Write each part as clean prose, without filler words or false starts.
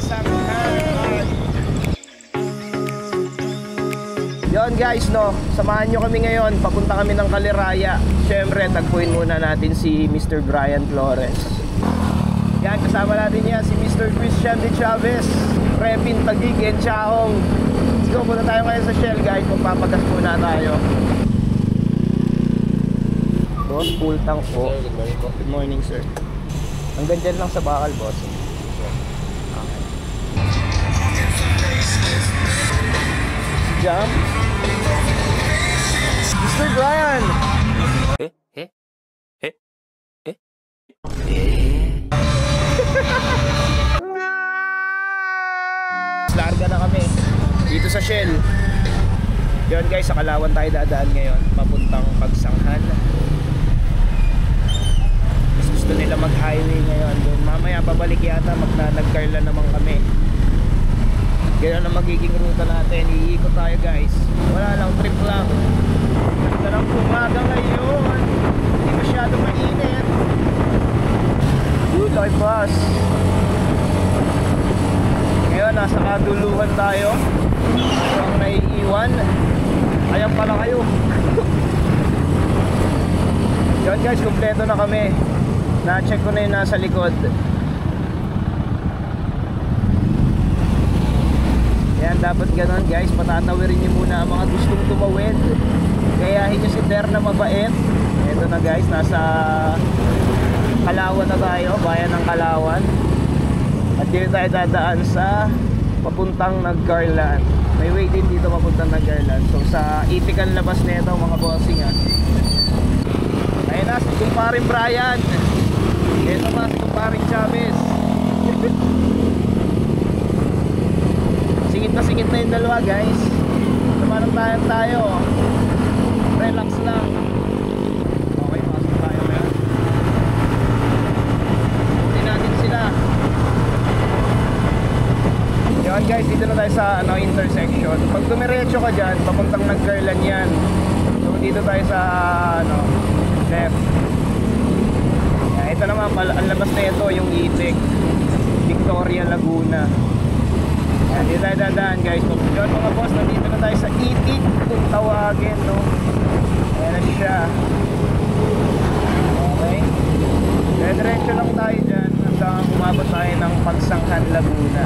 Pagsanghan. Yon guys, no, samahan nyo kami ngayon. Papunta kami ng Kaliraya. Siyempre, tagpuin muna natin si Mr. Brian Flores. Yan, kasama natin yan si Mr. Christian De Chavez, Repin Taguig and Chaong. Let's go, muna tayo ngayon sa Shell guys. Magpapagas muna tayo. Boss, full tank po. Good morning po. Good morning sir. Hanggang dyan lang sa bakal boss. Okay. Jump. Mr. Brian! Larga na kami dito sa Shell. Yun guys, sa Kalawan tayo dadaan ngayon, papuntang Pagsanghan. Gusto nila mag-highway ngayon doon. Mamaya babalik yata, nag-Carla naman kami. Ganyan ang magiging ruta natin. Iikot tayo guys. Wala lang, trip lang. Ganda ng umaga ngayon. Hindi masyado mainit. Good life bus. Ngayon, nasa kaduluhan tayo. Ito ang naiiwan. Ayan pala kayo. Yun guys, kumpleto na kami. Na-check ko na yung nasa likod. Yan, dapat ganon guys. Patatawirin nyo muna ang mga gustong tumawid. Gayahin nyo si Der na mabait. Ito na guys, nasa Kalawan na tayo. Bayan ng Kalawan. At dito tayo dadaan sa papuntang Nagcarlan. May way din dito papuntang Nagcarlan. So sa itikan labas nito mga bossing ha. Ayun na, si kumparing Brian. Ito pa si kumparing Chavez. Singit na yung dalawa guys. Namanang tayo. Relax lang. Okay, pasok tayo ngayon. Punin natin sila. Yun guys, dito na tayo sa intersection. Pag dumiretso ka dyan, papuntang Nagcarlan yan. So dito tayo sa left. Ito naman, ang labas na ito yung Itik, Victoria, Laguna. Ayan, dito tayo dadaan guys. Yun mga boss, nandito na tayo sa Itik kung tawagin, no? Ayan na siya. Okay, diretso lang tayo dyan hanggang umabot tayo ng Pagsanghan, Laguna.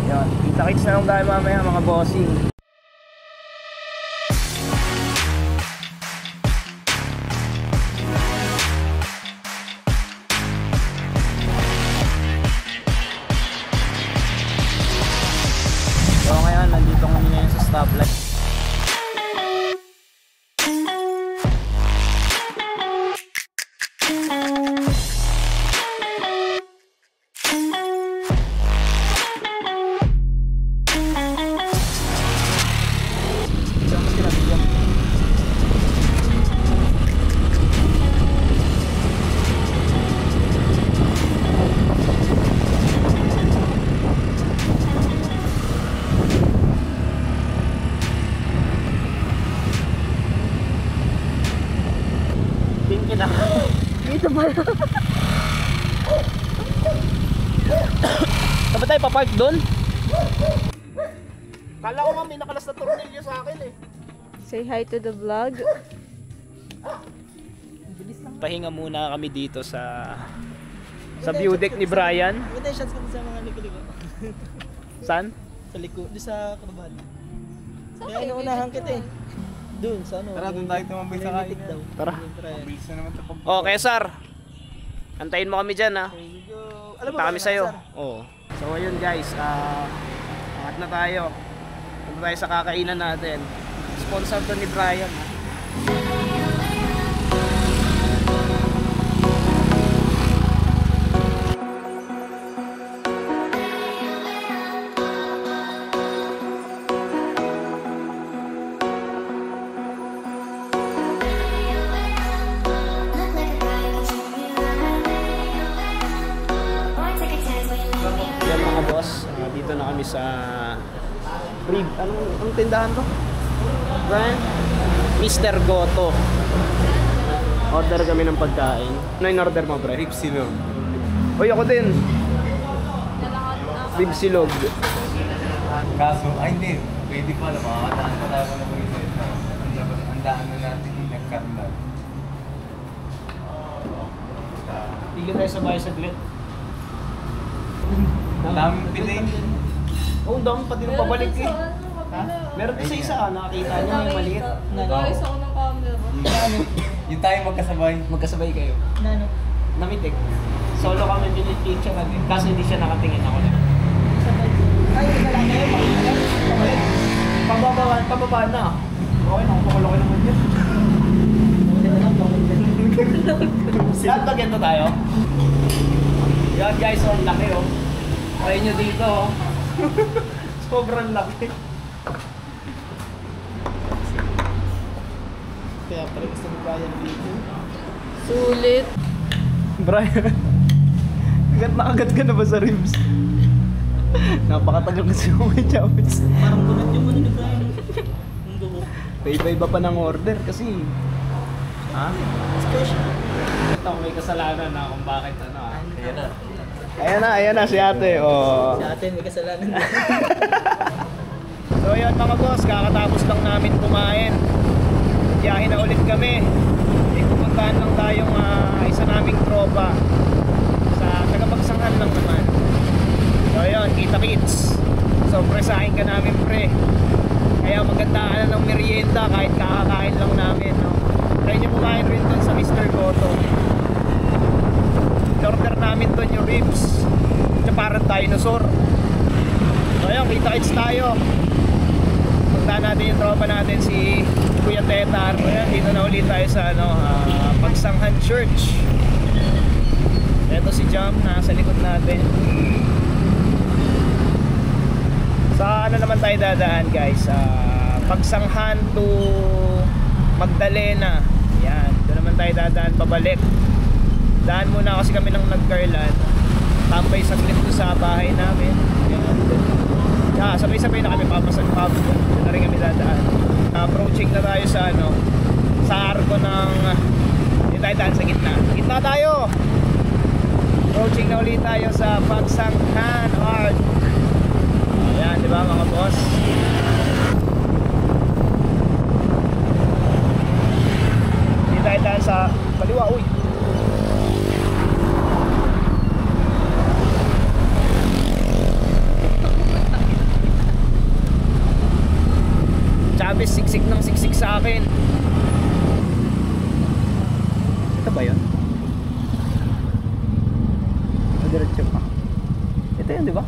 Yun, kita-kits na lang tayo mamaya mga bossing. So ngayon, nandito kami ngayon sa stoplight. Dito ba? Saan ba tayo papark doon? Kala ko nga may nakalas na tornilyo sa akin eh. Say hi to the vlog. Pahinga muna kami dito sa view deck ni Brian. Maganda yung shots kami sa mga liko-liko. Saan? Sa liko, di sa kababahan. Kaya inuunahan kita eh. Doon sa ano. Tara, doon tayo tumambay sa kain. Tara. Mabilis na naman ito pag... Okay, Sar. Antayin mo kami dyan, ha? Alam mo Punta ba kami sa'yo. Oo. So, ayun guys. Angat na tayo. Punta tayo sa kakainan natin. Sponsor to ni Brian, ha? Dito na kami sa Rib. Anong tindahan to? Brian? Mr. Goto. Order kami ng pagkain. Ano yung order mo, Brian? Rib silo. Uy, ako din. Beef silog. Kaso, ay hindi. Pwede pala, makakadaan pa tayo ng reset. Ang daan na natin yung nagkarla. Tigil tayo sa bahay saglit. Daming delay. Oo, ang dami pati nung pabalik eh. Ha? Meron pa sa isa, nakakita niyo may maliit. Nag-ayos ako ng camera. Yung tayo magkasabay. Magkasabay kayo. Nano? Namitik. Solo kami pinipicture natin. Kaso hindi siya nakatingin ako lang. Ay, wala kayo. Pabalik. Pababa na. Okay, nakapakulaki naman yun. Lahat ba ganito tayo? Yan guys, ang laki oh. Try nyo dito oh. Sobrang laki. Kaya pala gusto mo bayan dito. Sulit. Brian, agad na agad ka na ba sa ribs? Napakatagal kasi yung may chapits. Parang bunot yung muna ni Brian. Ang dugo. Iba-iba pa ng order kasi. Ha? Special. Ito may kasalanan na kung bakit ano ah. Ayan na. Ayan na si ate. Oh. Sa atin, may kasalanan. So yun mga boss, kakatapos lang namin kumain. Biyahe na ulit kami. Pupuntahan lang tayong isa naming tropa sa tagapagsanghan lang naman. So yun, kita kits. So presahin ka namin pre. Kaya maganda ka na ng merienda kahit kakakain lang namin. No? Try nyo kumain rin dun sa Mr. Goto. Order namin dun yung ribs. Tsaka parang dinosaur. So yun, kita kits tayo. Punta natin yung tropa natin si Kuya Tetar. Ayan, dito na ulit tayo sa Pagsanghan Church. Ito si Jam nasa likod natin. Sa ano naman tayo dadaan guys? Pagsanghan to Magdalena. Yan, doon naman tayo dadaan pabalik. Daan muna kasi kami ng Nagcarlan. Tambay saglit to sa bahay namin. Yan. Sabay-sabay na kami papasag doon na rin kami dadaan. Approaching na tayo sa sa arko ng hindi tayo daan sa gitna. Gitna tayo. Approaching na ulit tayo sa Pagsanghan Art. Ayan, di ba mga boss? Hindi tayo daan sa kaliwa. Uy. Chavez, siksik ng siksik sa akin. Ito ba yun? Diretso pa. Ito yun, di ba?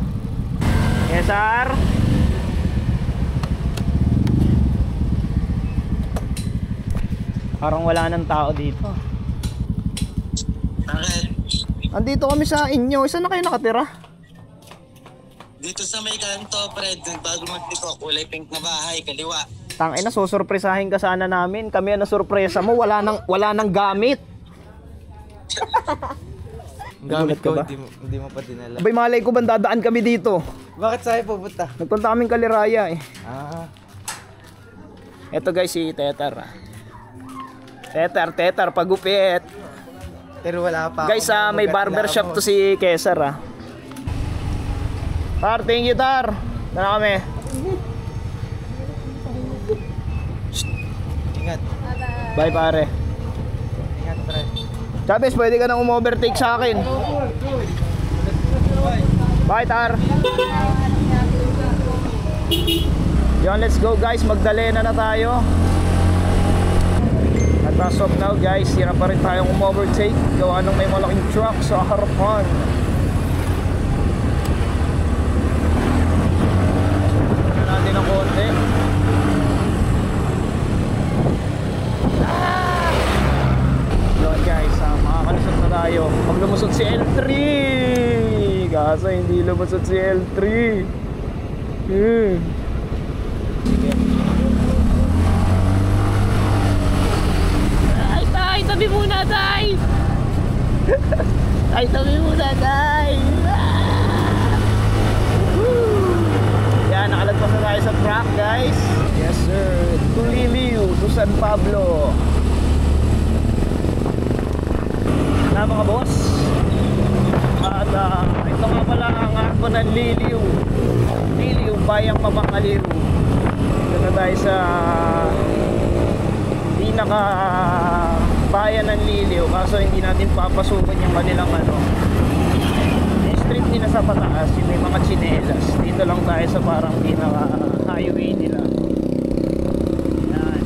Yes, sir. Parang wala nang tao dito. Bakit? Andito kami sa inyo. Saan na kayo nakatira? Dito sa may kanto, Fred, bago magtiko, kulay pink na bahay, kaliwa. Tangina, susurpresahin ka sana namin. Kami ang nasurpresa mo. Wala nang gamit. Gamit ka ko, ba? hindi mo pa dinala. Abay, malay ko ba dadaan kami dito? Bakit sa'yo pupunta? Nagpunta kaming Kaliraya eh. Ah. Ito guys, si Tetar. Tetar, pagupit. Pero wala pa. Guys, may barbershop to si Kesar ah. Tar, thank you Tar. Tara kami. Ingat. Bye pare. Ingat, Fred. Chavez, pwede ka nang umovertake sa akin. Bye Tar. Yon, let's go guys. Magdalena na tayo. At as of now guys, hirap pa rin tayong umovertake. Gawa nung may malaking truck sa harapan. Natin ng konti. Yun guys, makakalusot na tayo. Pag lumusot si L3, kaso hindi lumusot si L3. Ay, tay! Tabi muna, tay! Ay, tabi muna tay. Yan, nakalagpas na tayo sa track guys. Yes sir, to Liliu, to San Pablo. Na mga boss. At ito nga pala ang po ng Liliw. Liliw, bayang Mamangaliw. Dito na tayo sa pinaka bayan ng Liliw, kaso hindi natin papasukan yung kanilang ano, yung street nila sa pataas, yung may mga tsinelas. Dito lang tayo sa parang pinaka highway nila. Yan,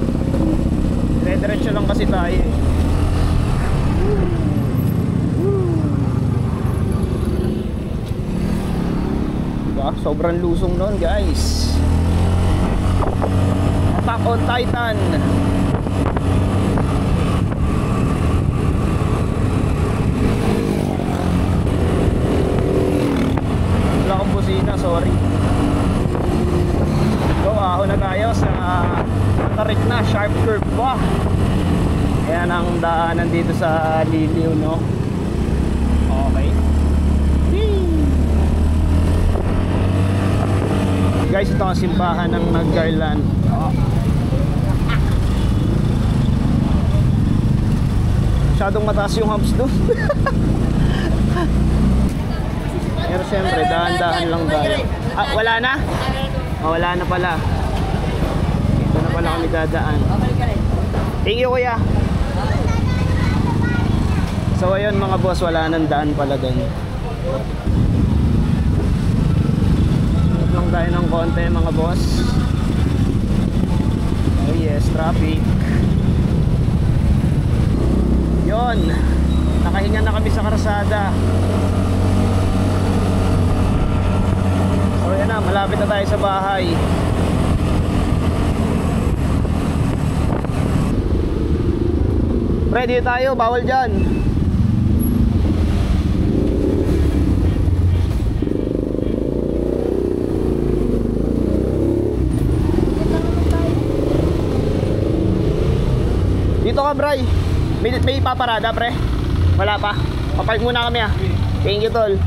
dire-diretso lang kasi tayo eh. Diba? Sobrang lusong nun guys. Attack on Titan. Wala akong busina, sorry. So aho na tayo sa matarik na sharp curve pa. Ayan ang daanan dito sa Liliw, no? Okay. Guys, ito ang simbahan ng Naggarland. Masyadong mataas yung humps doon. Pero syempre, dahan-dahan lang tayo. Ah, wala na? Oh, wala na pala. Ito na pala kami dadaan. Thank you, kuya. So ayun mga boss, wala nang daan pala doon. Lang tayo ng konti mga boss. Oh yes, traffic. Yon, nakahinga na kami sa karsada. So yan na, malapit na tayo sa bahay. Ready tayo, bawal dyan. Dito ka, Bray. May paparada, pre? Wala pa? Papark muna kami, ah. Thank you, tol.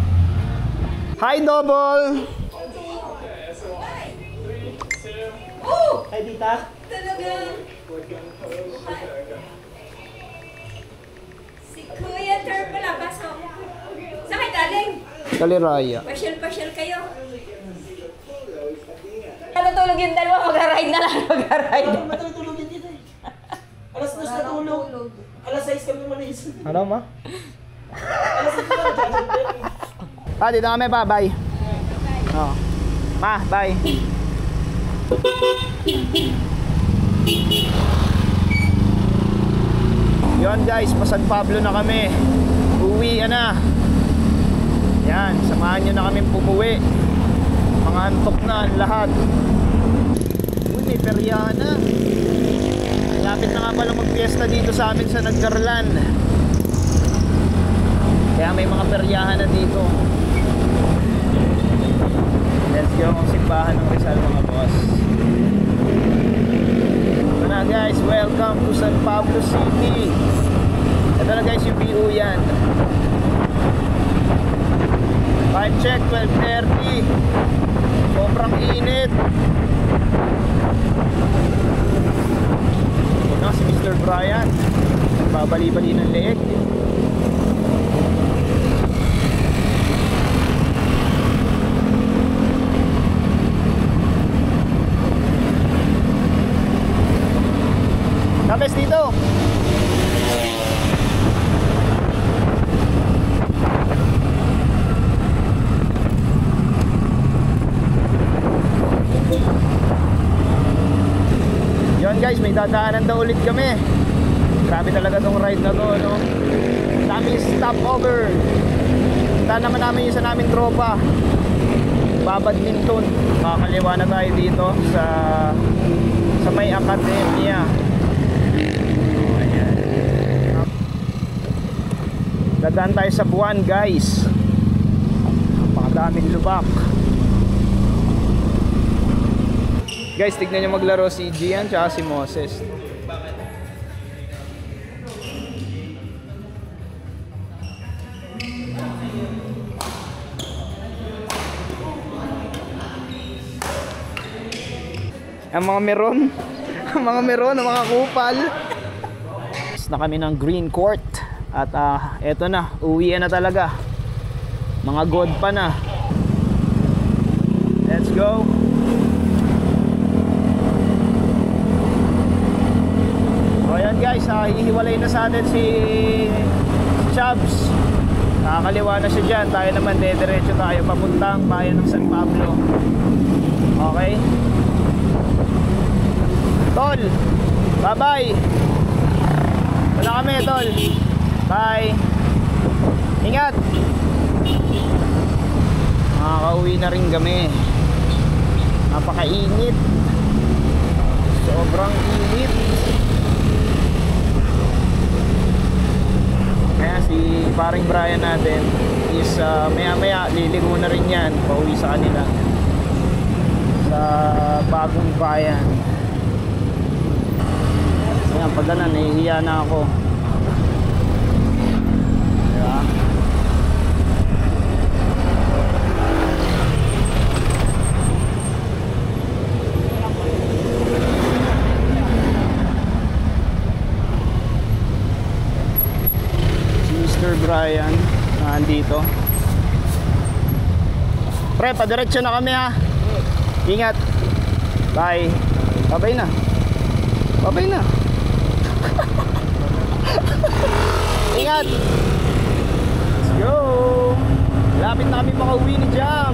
Hi, Double! Ay, tita. Talaga. Si Kuya Ter pala, pasok. Saan kayo galing? Kaliraya. Pasyal-pasyal kayo. Natutulog yung dalawa, mag-ride na lang, mag-ride. Matutulog yun dito eh. Alas 2 na tulog. Alas 6 kami malis. Ano, ma? Alas 6 na tulog. Ah, dito kami pa, bye. Oh. Ma, bye. Yon guys, pa San Pablo na kami. Uwi na. Yan, samahan nyo na kami pumuwi. Mga antok na ang lahat. Uy, may peryahan na. Lapit na nga pala magpiesta dito sa amin sa Naggarland. Kaya may mga peryahan na dito. Let's go ang simbahan ng Rizal mga boss. Ito na guys, welcome to San Pablo City. Ito na guys yung view yan. Time check, 12:30. Sobrang init. Ito si Mr. Brian. Nagbabali-bali ng leeg. Tapos dito. Yon guys, may dadaanan daw ulit kami. Grabe talaga tong ride na to, no? Daming stopover. Punta naman namin yung sa naming tropa. Babadminton. Makakaliwa na tayo dito sa may akademya. Dadaan tayo sa buwan guys. Napakadaming lubak. Guys, tignan nyo maglaro si Gian tsaka si Moses. Ang mga meron. Ang mga meron, ang mga kupal. Na kami ng green court. At eto na, uwi na talaga. Mga god pa na. Let's go. So ayan guys, hihiwalay na sa atin si Chubbs. Nakakaliwa na siya dyan. Tayo naman dediretso tayo papuntang bayan ng San Pablo. Okay. Tol, bye bye. Wala kami tol. Bye. Ingat. Makakauwi na rin kami. Napakainit. Sobrang init. Kaya si paring Brian natin is maya maya liligo na rin yan. Pauwi sa kanila sa bagong bayan. Ayan, pag ganun, nahihiya na ako. Diba? Si Mr. Brian nandito. Pre, padiretso na kami ha. Ingat. Bye. Babay na. Babay na. Ingat. Let's go. Lapit na kami makauwi ni Jam.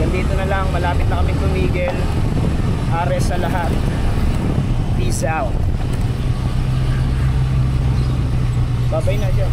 Ganito na lang. Malapit na kami tumigil. Ares sa lahat. Peace out. Babay na Jam.